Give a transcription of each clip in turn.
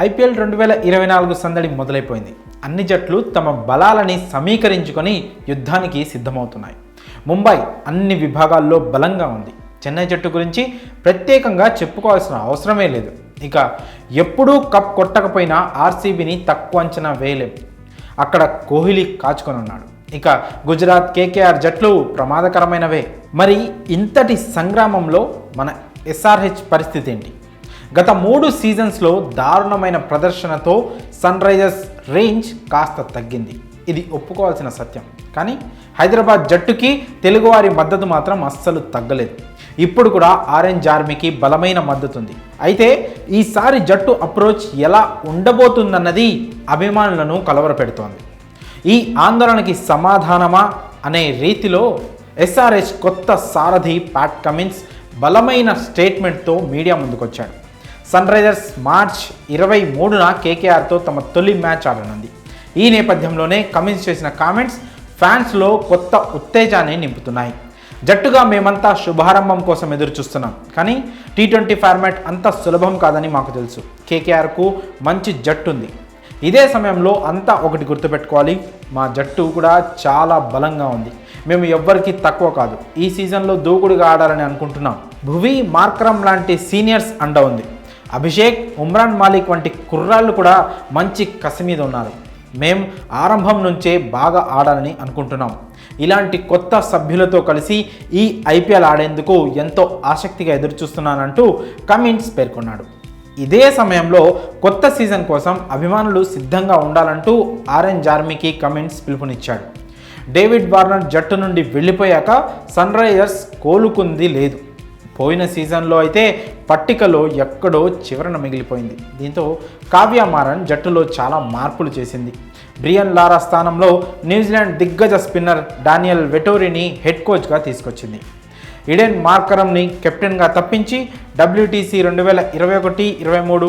IPL 2024 సందడి మొదలైపోయింది. అన్ని జట్లు తమ బలాలని సమీకరించుకొని యుద్ధానికి సిద్ధమవుతున్నాయి. ముంబై అన్ని విభాగాల్లో బలంగా ఉంది. చెన్నై జట్టు గురించి ప్రత్యేకంగా చెప్పుకోవాల్సిన అవసరమే లేదు. ఇక ఎప్పుడూ కప్ కొట్టకపోయినా ఆర్సీబీని తక్కువ అంచనా వేయలేం. అక్కడ కోహ్లీ కాచుకొని ఉన్నాడు. ఇక గుజరాత్, కేకేఆర్ జట్లు ప్రమాదకరమైనవే. మరి ఇంతటి సంగ్రామంలో మన ఎస్ఆర్హెచ్ పరిస్థితి ఏంటి? గత 3 సీజన్స్లో దారుణమైన ప్రదర్శనతో సన్ రైజర్స్ రేంజ్ కాస్త తగ్గింది. ఇది ఒప్పుకోవాల్సిన సత్యం. కానీ హైదరాబాద్ జట్టుకి తెలుగువారి మద్దతు మాత్రం అస్సలు తగ్గలేదు. ఇప్పుడు కూడా ఆరెంజ్ ఆర్మీకి బలమైన మద్దతు ఉంది. అయితే ఈసారి జట్టు అప్రోచ్ ఎలా ఉండబోతుందన్నది అభిమానులను కలవరపెడుతోంది. ఈ ఆందోళనకి సమాధానమా అనే రీతిలో ఎస్ఆర్హెచ్ కొత్త సారథి ప్యాట్ కమిన్స్ బలమైన స్టేట్మెంట్తో మీడియా ముందుకొచ్చాడు. సన్ రైజర్స్ మార్చ్ 23న కేకేఆర్తో తమ తొలి మ్యాచ్ ఆడనుంది. ఈ నేపథ్యంలోనే కమిన్స్ చేసిన కామెంట్స్ ఫ్యాన్స్లో కొత్త ఉత్తేజాన్ని నింపుతున్నాయి. జట్టుగా మేమంతా శుభారంభం కోసం ఎదురు చూస్తున్నాం, కానీ T20 ఫార్మాట్ అంత సులభం కాదని మాకు తెలుసు. కేకేఆర్కు మంచి జట్టు ఉంది. ఇదే సమయంలో అంతా ఒకటి గుర్తుపెట్టుకోవాలి, మా జట్టు కూడా చాలా బలంగా ఉంది. మేము ఎవ్వరికీ తక్కువ కాదు. ఈ సీజన్లో దూకుడుగా ఆడాలని అనుకుంటున్నాం. భువి, మార్కరమ్ లాంటి సీనియర్స్ అండ ఉంది. అభిషేక్, ఉమ్రాన్ మాలిక్ వంటి కుర్రాళ్ళు కూడా మంచి కసి మీద ఉన్నారు. మేం ఆరంభం నుంచే బాగా ఆడాలని అనుకుంటున్నాం. ఇలాంటి కొత్త సభ్యులతో కలిసి ఈ ఐపీఎల్ ఆడేందుకు ఎంతో ఆసక్తిగా ఎదురుచూస్తున్నానంటూ కమిన్స్ పేర్కొన్నాడు. ఇదే సమయంలో కొత్త సీజన్ కోసం అభిమానులు సిద్ధంగా ఉండాలంటూ ఆరెంజ్ ఆర్మీకి కమిన్స్ పిలుపునిచ్చాడు. డేవిడ్ వార్నర్ జట్టు నుండి వెళ్ళిపోయాక సన్ రైజర్స్ కోలుకుంది లేదు. పోయిన సీజన్లో అయితే పట్టికలో ఎక్కడో చివరన మిగిలిపోయింది. దీంతో కావ్య మారన్ జట్టులో చాలా మార్పులు చేసింది. బ్రియన్ లారా స్థానంలో న్యూజిలాండ్ దిగ్గజ స్పిన్నర్ డానియల్ వెటోరీని హెడ్ కోచ్గా తీసుకొచ్చింది. ఈడెన్ మార్కరమ్ని కెప్టెన్గా తప్పించి WTC 2021-23,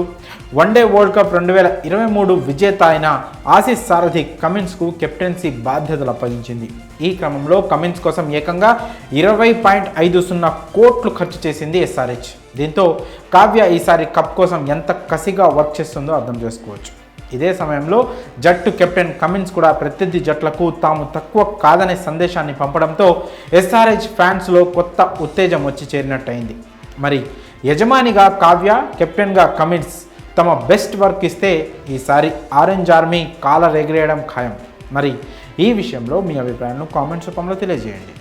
వన్డే వరల్డ్ కప్ 2023 విజేత అయిన ఆసీస్ సారథి కమిన్స్కు కెప్టెన్సీ బాధ్యతలు అప్పగించింది. ఈ క్రమంలో కమిన్స్ కోసం ఏకంగా 20.50 కోట్లు ఖర్చు చేసింది ఎస్ఆర్హెచ్. దీంతో కావ్య ఈసారి కప్ కోసం ఎంత కసిగా వర్క్ చేస్తుందో అర్థం చేసుకోవచ్చు. ఇదే సమయంలో జట్టు కెప్టెన్ కమిన్స్ కూడా ప్రత్యర్థి జట్లకు తాము తక్కువ కాదనే సందేశాన్ని పంపడంతో ఎస్ఆర్హెచ్ ఫ్యాన్స్లో కొత్త ఉత్తేజం వచ్చి చేరినట్టయింది. మరి యజమానిగా కావ్య, కెప్టెన్గా కమిన్స్ తమ బెస్ట్ వర్క్ ఇస్తే ఈసారి ఆరెంజ్ ఆర్మీ కాలర్ ఎగిరేయడం ఖాయం. మరి ఈ విషయంలో మీ అభిప్రాయాలను కామెంట్స్ రూపంలో తెలియజేయండి.